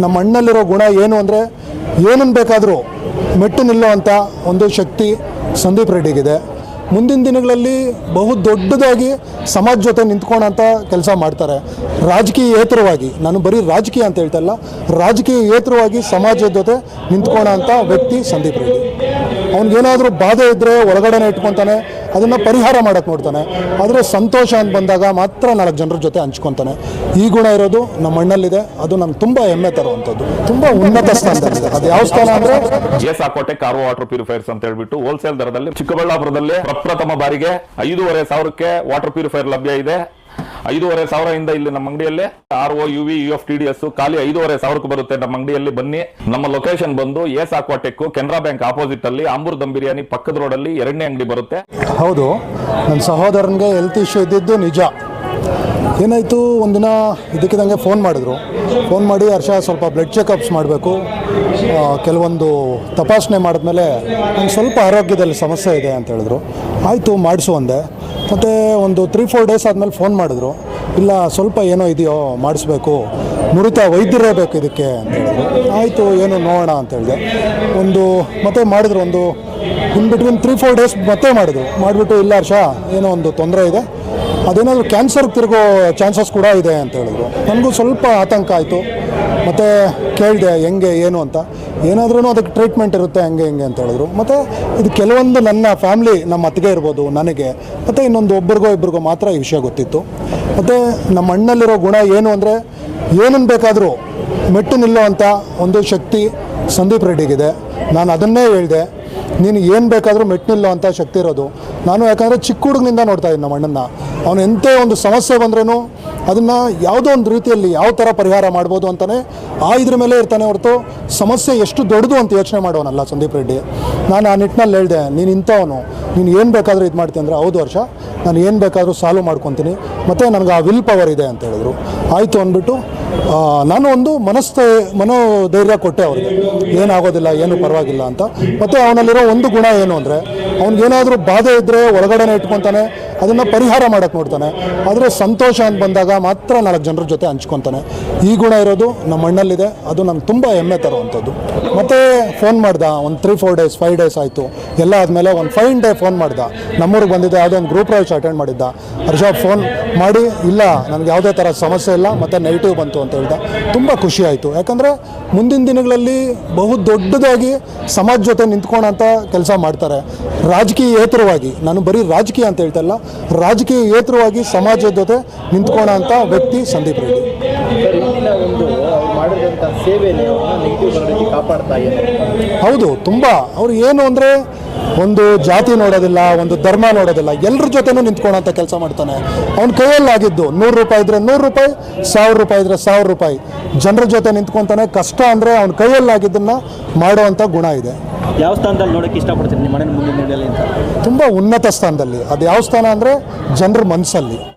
ನಮ್ಮ ಅಣ್ಣಲ್ಲಿರೋ ಗುಣ ಏನು ಅಂದರೆ ಏನನ್ನು ಬೇಕಾದರೂ ಮೆಟ್ಟು ನಿಲ್ಲುವಂಥ ಒಂದು ಶಕ್ತಿ ಸಂದೀಪ್ ರೆಡ್ಡಿಗಿದೆ. ಮುಂದಿನ ದಿನಗಳಲ್ಲಿ ಬಹು ದೊಡ್ಡದಾಗಿ ಸಮಾಜ ಜೊತೆ ನಿಂತ್ಕೊಳ್ಳೋಂಥ ಕೆಲಸ ಮಾಡ್ತಾರೆ. ರಾಜಕೀಯೇತರವಾಗಿ, ನಾನು ಬರೀ ರಾಜಕೀಯ ಅಂತ ಹೇಳ್ತಾ ಇಲ್ಲ, ರಾಜಕೀಯೇತರವಾಗಿ ಸಮಾಜದ ಜೊತೆ ನಿಂತ್ಕೊಳ್ಳೋಂಥ ವ್ಯಕ್ತಿ ಸಂದೀಪ್ ರೆಡ್ಡಿ. ಅವ್ನಿಗೇನಾದರೂ ಬಾಧೆ ಇದ್ದರೆ ಒಳಗಡೆನೇ ಇಟ್ಕೊತಾನೆ, ಅದನ್ನು ಪರಿಹಾರ ಮಾಡೋಕ್ಕೆ ನೋಡ್ತಾನೆ. ಆದರೆ ಸಂತೋಷ ಅಂತ ಬಂದಾಗ ಮಾತ್ರ 4 ಜನರ ಜೊತೆ ಹಂಚ್ಕೊತಾನೆ. ಈ ಗುಣ ಇರೋದು ನಮ್ಮ ಅಣ್ಣಲ್ಲಿದೆ. ಅದು ನಮ್ಗೆ ತುಂಬ ಹೆಮ್ಮೆ ತರುವಂಥದ್ದು. ತುಂಬ ಉನ್ನತ ಸ್ಥಾನದಲ್ಲಿದೆ. ಅದು ಯಾವ ಸ್ಥಾನ ಅಂದರೆ ಜೇಸಾಕೋಟೆ ಕಾರ್ವೋ ವಾಟರ್ ಪ್ಯೂರಿಫೈರ್ಸ್ ಅಂತ ಹೇಳ್ಬಿಟ್ಟು ಹೋಲ್ಸೇಲ್ ದರದಲ್ಲಿ ಚಿಕ್ಕಬಳ್ಳಾಪುರದಲ್ಲಿ ಪ್ರಪ್ರಥಮ ಬಾರಿಗೆ 5,500ಕ್ಕೆ ವಾಟರ್ ಪ್ಯೂರಿಫೈರ್ ಲಭ್ಯ ಇದೆ. 5,500 ಇಲ್ಲಿ ನಮ್ಮ ಅಂಗಡಿಯಲ್ಲಿ RO UV UF TDS ಖಾಲಿ 5,500 ಬರುತ್ತೆ. ನಮ್ಮ ಅಂಗಡಿಯಲ್ಲಿ ಬನ್ನಿ. ನಮ್ಮ ಲೊಕೇಶನ್ ಬಂದು S Aquatech Canara bank opposite ಅಲ್ಲಿ ಆಂಬೂರ್ ದಮ್ ಬಿರಿಯಾನಿ ಪಕ್ಕದ ರೋಡಲ್ಲಿ 2ನೇ ಅಂಗಡಿ ಬರುತ್ತೆ. ಹೌದು, ನನ್ನ ಸಹೋದರನಿಗೆ ಹೆಲ್ತ್ ಇಶ್ಯೂ ಇದ್ದಿದ್ದು ನಿಜ. ಏನಾಯಿತು, ಒಂದಿನ ಇದಕ್ಕಿದಂಗೆ ಫೋನ್ ಮಾಡಿದ್ರು. ಫೋನ್ ಮಾಡಿ ಹರ್ಷ ಸ್ವಲ್ಪ ಬ್ಲಡ್ ಚೆಕಪ್ಸ್ ಮಾಡಬೇಕು, ಕೆಲವೊಂದು ತಪಾಸಣೆ ಮಾಡಿದ್ಮೇಲೆ ನಂಗೆ ಸ್ವಲ್ಪ ಆರೋಗ್ಯದಲ್ಲಿ ಸಮಸ್ಯೆ ಇದೆ ಅಂತ ಹೇಳಿದ್ರು. ಆಯಿತು, ಮಾಡಿಸು ಅಂದೆ. ಮತ್ತು ಒಂದು 3-4 ಡೇಸ್ ಆದಮೇಲೆ ಫೋನ್ ಮಾಡಿದ್ರು. ಇಲ್ಲ, ಸ್ವಲ್ಪ ಏನೋ ಇದೆಯೋ, ಮಾಡಿಸ್ಬೇಕು, ನುರಿತ ವೈದ್ಯರೇ ಬೇಕು ಇದಕ್ಕೆ ಅಂತ ಹೇಳಿದ್ರು. ಆಯಿತು, ಏನು ನೋಡೋಣ ಅಂತ ಹೇಳಿದೆ. ಮತ್ತೆ ಮಾಡಿದ್ರು, ಇನ್ ಬಿಟ್ವೀನ್ 3-4 ಡೇಸ್ ಮತ್ತೆ ಮಾಡಿಬಿಟ್ಟು ಇಲ್ಲ ಹರ್ಷ, ಏನೋ ಒಂದು ತೊಂದರೆ ಇದೆ, ಅದೇನಾದರೂ ಕ್ಯಾನ್ಸರ್ಗೆ ತಿರುಗೋ ಚಾನ್ಸಸ್ ಕೂಡ ಇದೆ ಅಂತ ಹೇಳಿದ್ರು. ನನಗೂ ಸ್ವಲ್ಪ ಆತಂಕ ಆಯಿತು. ಮತ್ತು ಕೇಳಿದೆ ಹೆಂಗೆ ಏನು ಅಂತ. ಏನಾದ್ರೂ ಅದಕ್ಕೆ ಟ್ರೀಟ್ಮೆಂಟ್ ಇರುತ್ತೆ ಹಂಗೆ ಹಿಂಗೆ ಅಂತ ಹೇಳಿದ್ರು. ಮತ್ತು ಇದು ಕೆಲವೊಂದು ನನ್ನ ಫ್ಯಾಮ್ಲಿ, ನಮ್ಮ ಅತ್ತಿಗೆ ಇರ್ಬೋದು, ನನಗೆ ಮತ್ತು ಇನ್ನೊಂದು ಇಬ್ಬರಿಗೋ ಮಾತ್ರ ಈ ವಿಷಯ ಗೊತ್ತಿತ್ತು. ಮತ್ತು ನಮ್ಮ ಅಣ್ಣಲ್ಲಿರೋ ಗುಣ ಏನು ಅಂದರೆ ಏನನ್ನು ಬೇಕಾದರೂ ಮೆಟ್ಟು ನಿಲ್ಲುವಂಥ ಒಂದು ಶಕ್ತಿ ಸಂದೀಪ್ ರೆಡ್ಡಿಗಿದೆ. ನಾನು ಅದನ್ನೇ ಹೇಳಿದೆ, ನೀನು ಏನು ಬೇಕಾದರೂ ಮೆಟ್ಟು ನಿಲ್ಲುವಂಥ ಶಕ್ತಿ ಇರೋದು. ನಾನು ಯಾಕಂದರೆ ಚಿಕ್ಕ ಹುಡುಗನಿಂದ ನೋಡ್ತಾ ಇದ್ದೀನಿ ನಮ್ಮ ಅಣ್ಣನ. ಅವನು ಎಂಥ ಒಂದು ಸಮಸ್ಯೆ ಬಂದ್ರೂ ಅದನ್ನು ಯಾವುದೋ ಒಂದು ರೀತಿಯಲ್ಲಿ ಯಾವ ಥರ ಪರಿಹಾರ ಮಾಡ್ಬೋದು ಅಂತಲೇ ಇದ್ರ ಮೇಲೆ ಇರ್ತಾನೆ ಹೊರತು ಸಮಸ್ಯೆ ಎಷ್ಟು ದೊಡ್ಡದು ಅಂತ ಯೋಚನೆ ಮಾಡೋನಲ್ಲ ಸಂದೀಪ್ ರೆಡ್ಡಿ. ನಾನು ಆ ನಿಟ್ಟಿನಲ್ಲಿ ಹೇಳಿದೆ, ನೀನು ಇಂಥವನು, ನೀನು ಏನು ಬೇಕಾದರೂ ಇದು ಮಾಡ್ತೀನಿ ಅಂದರೆ ಹೌದು ಹರ್ಷ, ನಾನು ಏನು ಬೇಕಾದರೂ ಸಾಲ್ವ್ ಮಾಡ್ಕೊತೀನಿ, ಮತ್ತು ನನಗೆ ಆ ವಿಲ್ ಪವರ್ ಇದೆ ಅಂತ ಹೇಳಿದ್ರು. ಆಯಿತು ಅಂದ್ಬಿಟ್ಟು ನಾನು ಒಂದು ಮನೋಧೈರ್ಯ ಕೊಟ್ಟೆ ಅವ್ರಿಗೆ, ಏನಾಗೋದಿಲ್ಲ, ಏನು ಪರವಾಗಿಲ್ಲ ಅಂತ. ಮತ್ತು ಅವನಲ್ಲಿರೋ ಒಂದು ಗುಣ ಏನು ಅಂದರೆ ಅವ್ನಿಗೇನಾದರೂ ಬಾಧೆ ಇದ್ದರೆ ಒಳಗಡೆನೇ ಇಟ್ಕೊತಾನೆ, ಅದನ್ನು ಪರಿಹಾರ ಮಾಡೋಕ್ಕೆ ನೋಡ್ತಾನೆ. ಆದರೆ ಸಂತೋಷ ಅಂತ ಬಂದಾಗ ಮಾತ್ರ 4 ಜನರ ಜೊತೆ ಹಂಚ್ಕೊತಾನೆ. ಈ ಗುಣ ಇರೋದು ನಮ್ಮ ಅಣ್ಣಲ್ಲಿದೆ. ಅದು ನಮ್ಗೆ ತುಂಬ ಹೆಮ್ಮೆ ತರುವಂಥದ್ದು. ಮತ್ತು ಫೋನ್ ಮಾಡ್ದ, ಒಂದು 3-4 ಡೇಸ್ 5 ಡೇಸ್ ಆಯಿತು. ಎಲ್ಲ ಆದಮೇಲೆ ಒಂದು 5 ಡೇ ಫೋನ್ ಮಾಡ್ದ. ನಮ್ಮೂರಿಗೆ ಬಂದಿದ್ದೆ, ಯಾವುದೋ ಒಂದು ಗ್ರೂಪ್ ಪ್ರವೇಶ ಅಟೆಂಡ್ ಮಾಡಿದ್ದ. ಹರ್ಷ ಫೋನ್ ಮಾಡಿ, ಇಲ್ಲ ನನಗೆ ಯಾವುದೇ ಥರ ಸಮಸ್ಯೆ ಇಲ್ಲ, ಮತ್ತು ನೆಗೆಟಿವ್ ಬಂತು ಅಂತ ಹೇಳ್ದ. ತುಂಬ ಖುಷಿ ಆಯಿತು. ಯಾಕಂದರೆ ಮುಂದಿನ ದಿನಗಳಲ್ಲಿ ಬಹು ದೊಡ್ಡದಾಗಿ ಸಮಾಜ ಜೊತೆ ನಿಂತ್ಕೊಳ್ಳೋಂಥ ಕೆಲಸ ಮಾಡ್ತಾರೆ. ರಾಜಕೀಯೇತರವಾಗಿ, ನಾನು ಬರೀ ರಾಜಕೀಯ ಅಂತ ಹೇಳ್ತಾ ಇಲ್ಲ, ರಾಜಕೀಯೇತರವಾಗಿ ಸಮಾಜದ ಜೊತೆ ನಿಂತ್ಕೊಳ್ಳೋಂಥ ವ್ಯಕ್ತಿ ಸಂದೀಪ್ ರೆಡ್ಡಿ. ಹೌದು, ತುಂಬ. ಅವ್ರು ಏನು ಅಂದರೆ ಒಂದು ಜಾತಿ ನೋಡೋದಿಲ್ಲ, ಒಂದು ಧರ್ಮ ನೋಡೋದಿಲ್ಲ, ಎಲ್ಲರ ಜೊತೆನೂ ನಿಂತ್ಕೊಳ್ಳೋಂಥ ಕೆಲಸ ಮಾಡ್ತಾನೆ. ಅವ್ನ ಕೈಯಲ್ಲಾಗಿದ್ದು ₹100 ಇದ್ದರೆ ₹100, ₹1000 ಇದ್ದರೆ ₹1000 ಜನರ ಜೊತೆ ನಿಂತ್ಕೊತಾನೆ. ಕಷ್ಟ ಅಂದರೆ ಅವ್ನ ಕೈಯಲ್ಲಾಗಿದ್ದನ್ನು ಮಾಡೋವಂಥ ಗುಣ ಇದೆ. ಯಾವ ಸ್ಥಾನದಲ್ಲಿ ನೋಡೋಕ್ಕೆ ಇಷ್ಟಪಡ್ತೀನಿ ನಿಮ್ಮ ಮನೆ ಮುಂದಿನ ದಿನದಲ್ಲಿ ಅಂತ? ತುಂಬ ಉನ್ನತ ಸ್ಥಾನದಲ್ಲಿ. ಅದು ಯಾವ ಸ್ಥಾನ ಅಂದರೆ ಜನರ ಮನಸ್ಸಲ್ಲಿ.